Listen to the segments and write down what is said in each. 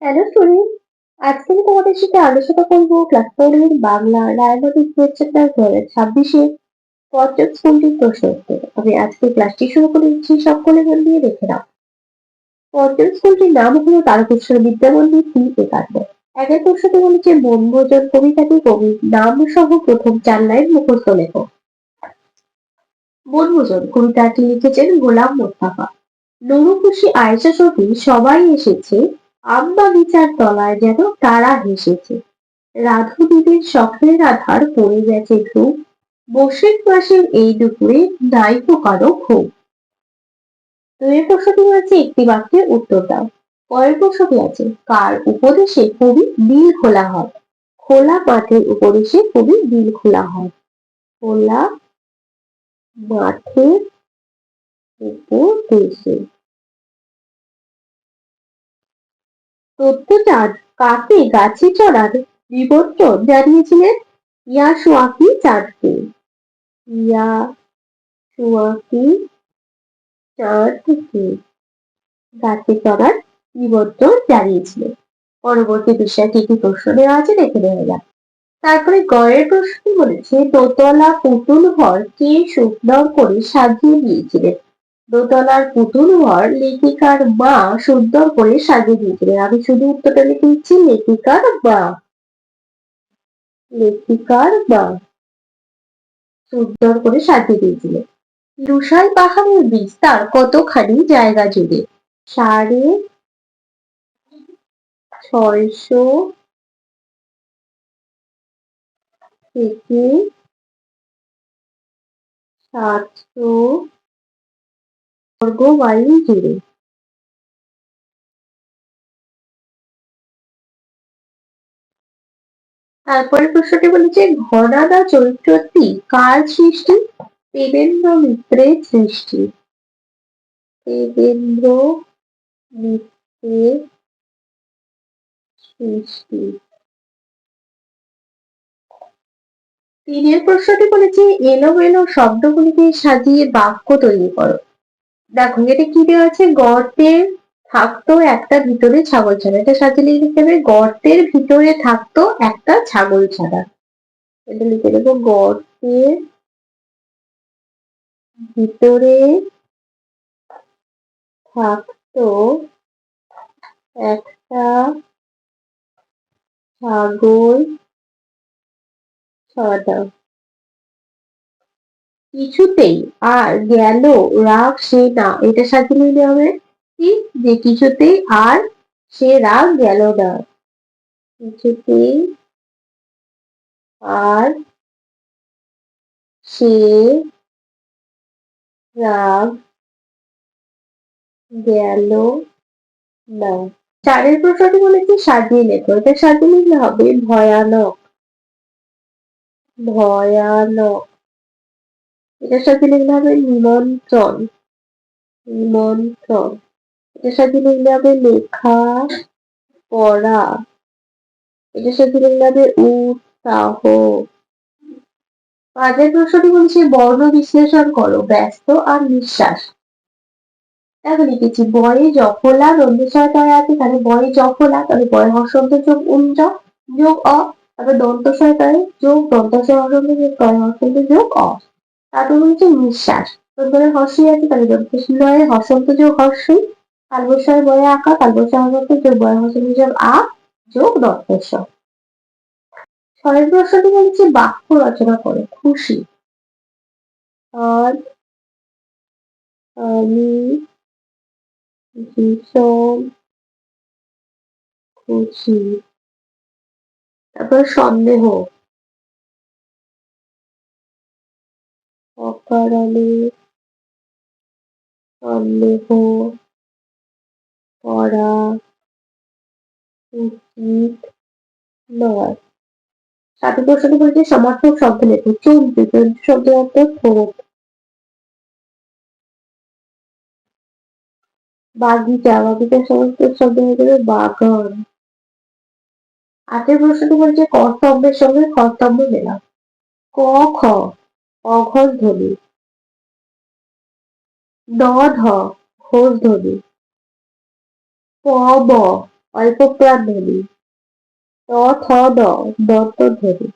Hello student, আজকে আমি তোমাদের সাথে আলোচনা করবো ক্লাস 4 এর বাংলা রায়মাটিক চ্যাপ্টার 2026 পঞ্চম স্কুলটির প্রশ্ন উত্তর। আমি আজকে ক্লাসটি শুরু করে দিচ্ছি, সকলে মন দিয়ে দেখে নাও। পঞ্চম স্কুলটির নাম হলো তারকেশ্বর বিদ্যামন্দির টি একাডেমি। আগের প্রশ্নটি বলেছে বনভোজন কবিতাটি কবির নাম সহ প্রথম 4 লাইন মুখস্থ লেখো। বনভোজন কবিতাটি লিখেছেন গোলাম মোস্তফা। নুরুখুশি আয়েশা সতী সবাই এসেছে, আমবাগিচার তলায় যেন তারা হেসেছে। রাধুনীদের শখের আধার পড়ে গেছে ধূপ, বসের মাসের এই দুপুরে নাইকো কারো ক্ষোভ। তো এই প্রশ্নটি হয়েছে একটি বাক্যের উত্তর দাও। পরের প্রশ্নটি আছে কার উপদেশে কবি বিল খোলা হয়? খোলা মাঠের উপদেশে কবি বিল খোলা হয়। খোলা মাঠের উপদেশে। তথ্যচাঁদ কাকে গাছে চড়ার নিমন্ত্রণ জানিয়েছিলেন? ইয়াসুয়াকি চাঁদকে। ইয়াসুয়াকি চাঁদকে গাছে চড়ার নিমন্ত্রণ জানিয়েছিলেন। পরবর্তী বিষয়ে কি কি প্রশ্ন দেওয়া আছে দেখে নেওয়া যাক। তারপরে গয়ের প্রশ্ন বলেছে দোতলা পুতুল ঘর কে সুন্দর করে সাজিয়ে দিয়েছিলেন? দোতলার পুতুল ঘর লেখিকার মা সুন্দর করে সাজিয়ে দিয়েছিলেন। আমি শুধু উত্তরটা লিখে দিচ্ছি, লেখিকার মা। লেখিকার মা সুন্দর করে সাজিয়ে দিয়েছিলেন। লুসাই পাহাড়ের বিস্তার কতখানি জায়গা জুড়ে? 650 থেকে 700 বর্গ মাইল জুড়ে। তারপরে প্রশ্নটি বলেছে ঘনাদা চরিত্রটি কার সৃষ্টি? দেবেন্দ্র মিত্রের সৃষ্টি। দেবেন্দ্র মিত্রের সৃষ্টি। তিনের প্রশ্নটি বলেছে এলোমেলো শব্দগুলিকে সাজিয়ে বাক্য তৈরি করো। দেখো এটা কি দেওয়া আছে, গর্তের থাকতো একটা ভিতরে ছাগল ছানা। এটা সাজিয়ে লিখতে হবে গর্তের ভিতরে থাকতো একটা ছাগল ছানা। এটা লিখে দেবো গর্তের ভিতরে থাকতো একটা ছাগল ছানা। কিছুতেই আর গেল রাগ সে না। এটা সাজিয়ে নিতে হবে কি, যে কিছুতেই আর সে রাগ গেল না। কিছুতেই আর সে রাগ গেল না। চারের প্রশ্নটি বলেছি সাজিয়ে লেখো। এটা সাজিয়ে লিখলে হবে ভয়ানক। ভয়ানক। এটার সাথে লিখলে হবে নিমন্ত্রণ। নিমন্ত্রণ। এটার সাথে লিখলে হবে লেখা পড়া। এটার সাথে লিখলে হবে উৎসাহ। পাঁচের প্রশ্নটি বলছে বর্ণ বিশ্লেষণ করো ব্যস্ত আর নিঃশ্বাস। দেখো লিখেছি বয়ে জফলা দন্তসহায় আছে, তাহলে বয়ে জফলা, তাহলে বয়ে হর্ষন্ত যোগ উঞ্জ যোগ অ, তারপর দন্তসহায় যোগ দন্তসহায় হর্ষন্ত যোগ তয় হর্ষন্ত যোগ অ। তারপর বলছে নিঃশ্বাস, দন্তরে হর্ষই আছে, তাহলে দন্তশূন্যয় হর্ষন্ত যোগ হর্ষই, তালবস্বয় বয়ে আঁকা, তালবস্বয় হর্ষন্ত যোগ বয়ে হর্ষন্ত যোগ আ যোগ দন্তস্ব। ছয়ের প্রশ্নটি বলছে বাক্য রচনা করো খুশি। আজ আমি ভীষণ খুশি। তারপর সন্দেহ, অকারণে সন্দেহ করা উচিত নয়। সাথে প্রশ্নটি বলছে সমার্থক শব্দ লেখো। চলতি শব্দ অর্থ ঠোঁট। বাগিচা, বাগিচার সমস্ত শব্দ হয়ে যাবে বাগান। আটের প্রশ্নটি বলছে ক স্তম্ভের সঙ্গে খ স্তম্ভ মেলা। ক খ অঘোষ ধ্বনি। ড ঢ ঘোষ ধ্বনি। প ব অল্প প্রাণ ধ্বনি। ত থ দ দত্ত ধ্বনি।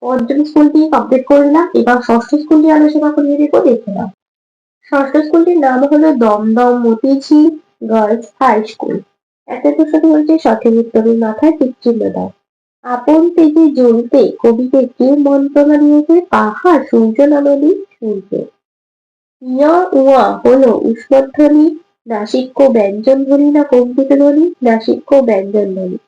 পঞ্চম স্কুলটি কমপ্লিট করলাম, এবার ষষ্ঠ স্কুলটি আলোচনা করে দেব, দেখে নাও। ষষ্ঠ স্কুলটির নাম হলো Dum Dum Motijheel girls high school. একটা প্রশ্ন বলছে সঠিক উত্তরের মাথায় টিক চিহ্ন দাও। আপন তেজে জ্বলতে কবিকে কে মন্ত্রণা দিয়েছে? পাহাড়, সূর্য না নদী? সূর্য। ইয়া উয়া হলো উষ্মধ্বনি, নাসিক্য ব্যঞ্জন ধ্বনি না কম্পিত ধ্বনি? নাসিক্য ব্যঞ্জন ধ্বনি।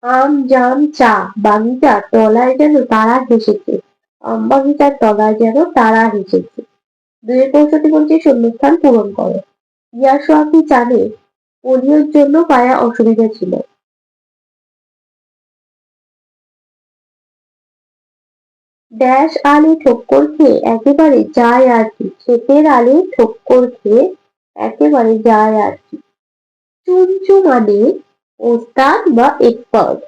আম জাম চা বাগিচার তলায় যেন তারা হেসেছে, আম বাগিচার তলায় যেন তারা হেসেছে। 2 বলছে শূন্যস্থান পূরণ করো। ইয়াসুয়াকি চানে পোলিওর জন্য পায়া অসুবিধা ছিল। ড্যাশ আলী ঠক্কর খেয়ে একেবারে যায় আর কি। ক্ষেতের আলী ঠক্কর খেয়ে একেবারে যায় আর কি। চুনচু মানে ওস্তাদ বা এক্সপার্ট।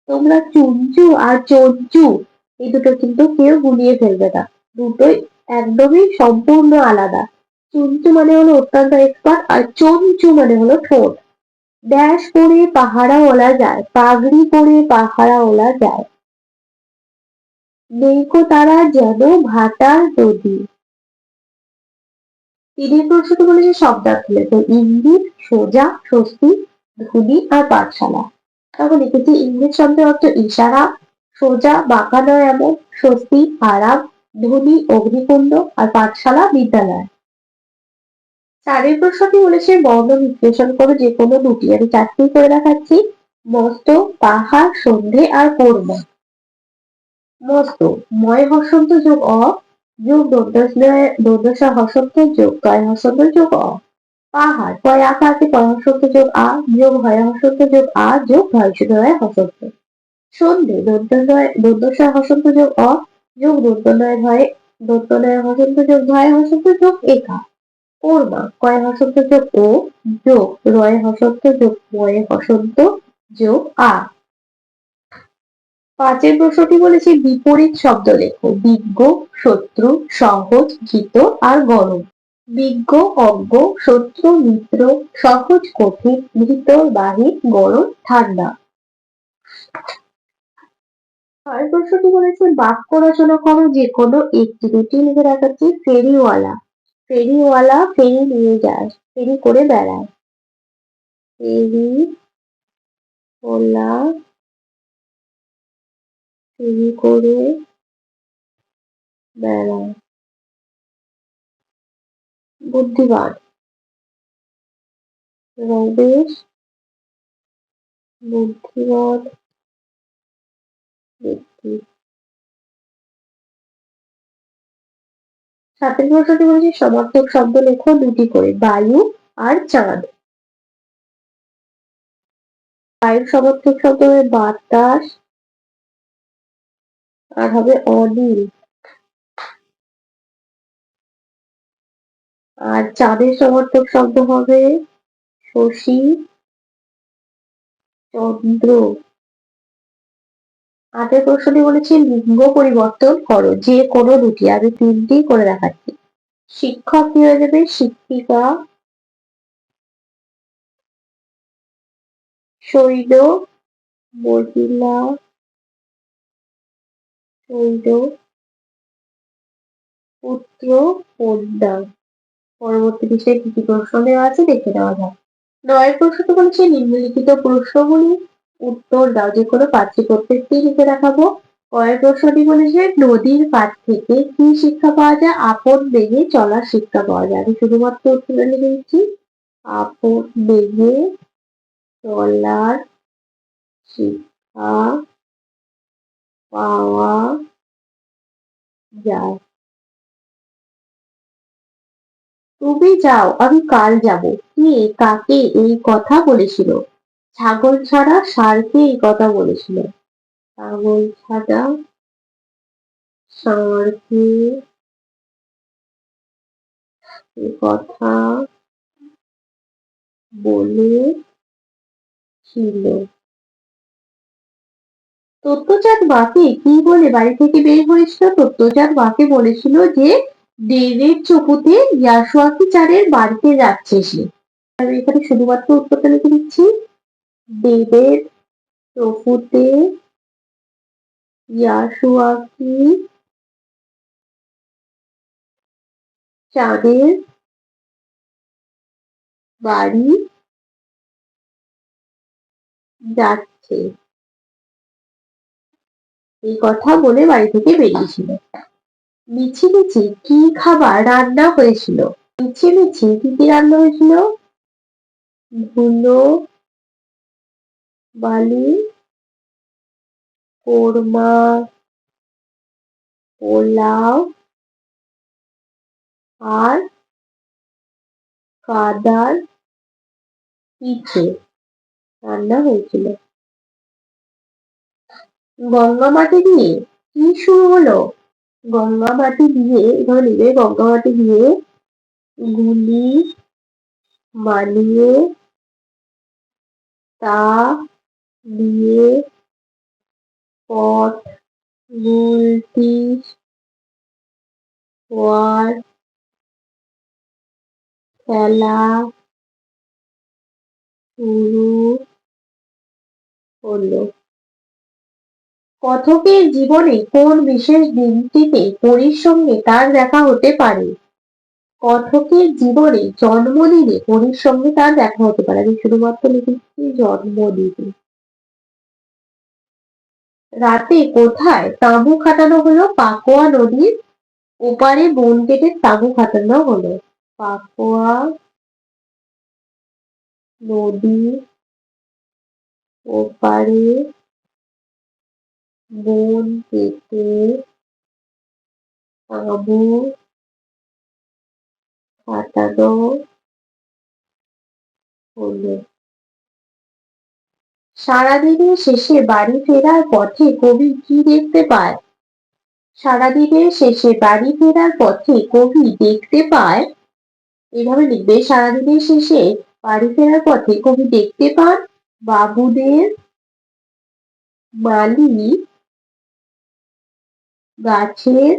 তোমরা চুনচু আর চঞ্চু এই দুটো কিন্তু কেউ গুলিয়ে ফেলবে না, দুটোই একদমই সম্পূর্ণ আলাদা। চুনচু মানে হলো অত্যন্ত এক্সপার্ট, আর চঞ্চু মানে হলো ঠোঁট। ড্যাশ করে পাহারা ওলা যায়, পাগড়ি করে পাহারা ওলা যায়। নৌকো তারা যেন ভাটার নদী। তিনের প্রশ্নটি বলেছে শব্দার্থ লেখো। ইঙ্গিত, সোজা, স্বস্তি, ধুনি আর পাঠশালা। তখন লিখেছি ইঙ্গিত শব্দের অর্থ ইশারা, সোজা বাঁকা নয় এমন, স্বস্তি আরাম, ধুনি অগ্নিকুণ্ড আর পাঠশালা বিদ্যালয়। চারের প্রশ্নটি বলেছে বর্ণ বিশ্লেষণ করে যে কোনো দুটি, আমি 4টি করে দেখাচ্ছি। মস্ত, পাহাড়, সন্ধে আর কোরমা। মস্ত ময় হসন্ত যোগ অ যোগ দন্তস্বয় হসন্ত যোগ তয় হসন্ত যোগ অ। পাহাড় পয় আঁকা আছে, পয় হসন্ত যোগ আ যোগ হয় হসন্ত যোগ আ যোগ হয় হসন্ত। সন্ধে দন্তস্বয় হসন্ত যোগ অ যোগ দন্তনয় হসন্ত যোগ ভয় হসন্ত যোগ একা। ওরমা কয় হসন্ত যোগ ও যোগ রয় হসন্ত যোগ ময়ে হসন্ত যোগ আ। পাঁচের প্রশ্নটি বলেছে বিপরীত শব্দ লেখো। বিজ্ঞ, শত্রু, সহজ, ভীত আর গরম। বিজ্ঞ অজ্ঞ, শত্রু মিত্র, সহজ কঠিন, ভীত বাহির, গরম ঠান্ডা। আর প্রশ্নটি বলেছে বাক্য রচনা করো যে কোনো একটি, দুটি লিখে দেখাচ্ছি। ফেরিওয়ালা, ফেরিওয়ালা ফেরি নিয়ে যায়, ফেরি করে বেড়ায়। ফেরি ওলা ফেরি করে বেড়ায়। বুদ্ধিমান, রমেশ বুদ্ধিমান ব্যক্তি। সাতের প্রশ্নটি বলেছে সমার্থক শব্দ লেখো দুটি করে। বায়ু আর চাঁদ। বায়ুর সমার্থক শব্দ হবে বাতাস আর হবে অনিল। আর চাঁদের সমার্থক শব্দ হবে শশী, চন্দ্র। আটের প্রশ্নটি বলেছে লিঙ্গ পরিবর্তন করো যে কোনো দুটি, আমি 3টি করে দেখাচ্ছি। শিক্ষক কি হয়ে যাবে শিক্ষিকা, সৈন্য মহিলা, সৈন্য পুত্র কন্যা। পরবর্তী বিষয়ে কি কি প্রশ্ন দেওয়া আছে দেখে নেওয়া যাক। 9এর প্রশ্নটি বলেছে নিম্নলিখিত প্রশ্নগুলি উত্তর দাও, যে কোনো 5টি প্রত্যেকটি লিখে দেখাবো। পরের প্রশ্নটি বলেছে নদীর পাঠ থেকে কি শিক্ষা পাওয়া যায়? আপন বেগে চলার শিক্ষা পাওয়া যায়। আমি শুধুমাত্র উত্তরে লিখে দিচ্ছি আপন বেগে চলার শিক্ষা পাওয়া যায়। তুমি যাও আমি কাল যাব, কে কাকে এই কথা বলেছিল? ছাগল ছাড়া ষাঁড়কে এই কথা বলেছিল। ছাগল ছাড়া ষাঁড়কে এ কথা বলেছিল। তত্ত্বচাঁদ মাকে কি বলে বাড়ি থেকে বের হয়েছিল? তত্ত্বচাঁদ মাকে বলেছিল যে ড্রেনের চকুতে ইয়াসুয়াকি চারের বাড়িতে যাচ্ছে সে। আমি এখানে শুধুমাত্র উত্তরটা লিখে দিচ্ছি। ডেভিড প্রভুতে ইয়াশুয়াকি চাঁদের বাড়ি যাচ্ছে, এই কথা বলে বাড়ি থেকে বেরিয়েছিল। মিছিমিছি কি খাবার রান্না হয়েছিল? মিছিমিছি কি কি রান্না হয়েছিল? ধুলো বালি, কোরমা, পোলাও আর কাদার পিঠে রান্না হয়েছিল। গঙ্গা মাটি দিয়ে কি শুরু হলো? গঙ্গা মাটি দিয়ে এভাবে লিখবে, গঙ্গা মাটি দিয়ে গুলি মানিয়ে তা দিয়ে পট গুলতি ওয়ার খেলা শুরু হলো। কথকের জীবনে কোন বিশেষ দিনটিতে পরীর সঙ্গে তার দেখা হতে পারে? কথকের জীবনে জন্মদিনে পরীর সঙ্গে তার দেখা হতে পারে। আমি শুধুমাত্র লিখেছি জন্মদিনে। রাতে কোথায় তাঁবু খাটানো হলো? পাকোয়া নদীর ওপারে বন কেটে তাঁবু খাটানো হলো। পাকোয়া নদীর ওপারে বন কেটে তাঁবু খাটানো হলো। সারাদিনের শেষে বাড়ি ফেরার পথে কবি কি দেখতে পায়? সারাদিনের শেষে বাড়ি ফেরার পথে কবি দেখতে পায়, এভাবে লিখবে, সারাদিনের শেষে বাড়ি ফেরার পথে কবি দেখতে পান বাবুদের মালি গাছের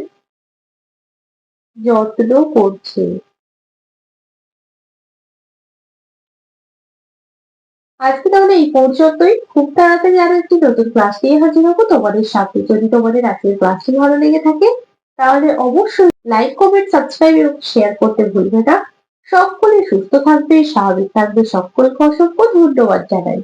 যত্ন করছে। আজকে তাহলে এই পর্যন্তই। খুব তাড়াতাড়ি আরো একটি নতুন ক্লাস নিয়ে হাজির হবো তোমাদের সাথে। যদি তোমাদের আজকের ক্লাসটি ভালো লেগে থাকে তাহলে অবশ্যই লাইক, কমেন্ট, সাবস্ক্রাইব এবং শেয়ার করতে ভুলবে না। সকলে সুস্থ থাকবে, স্বাভাবিক থাকবে। সকলকে অসংখ্য ধন্যবাদ জানাই।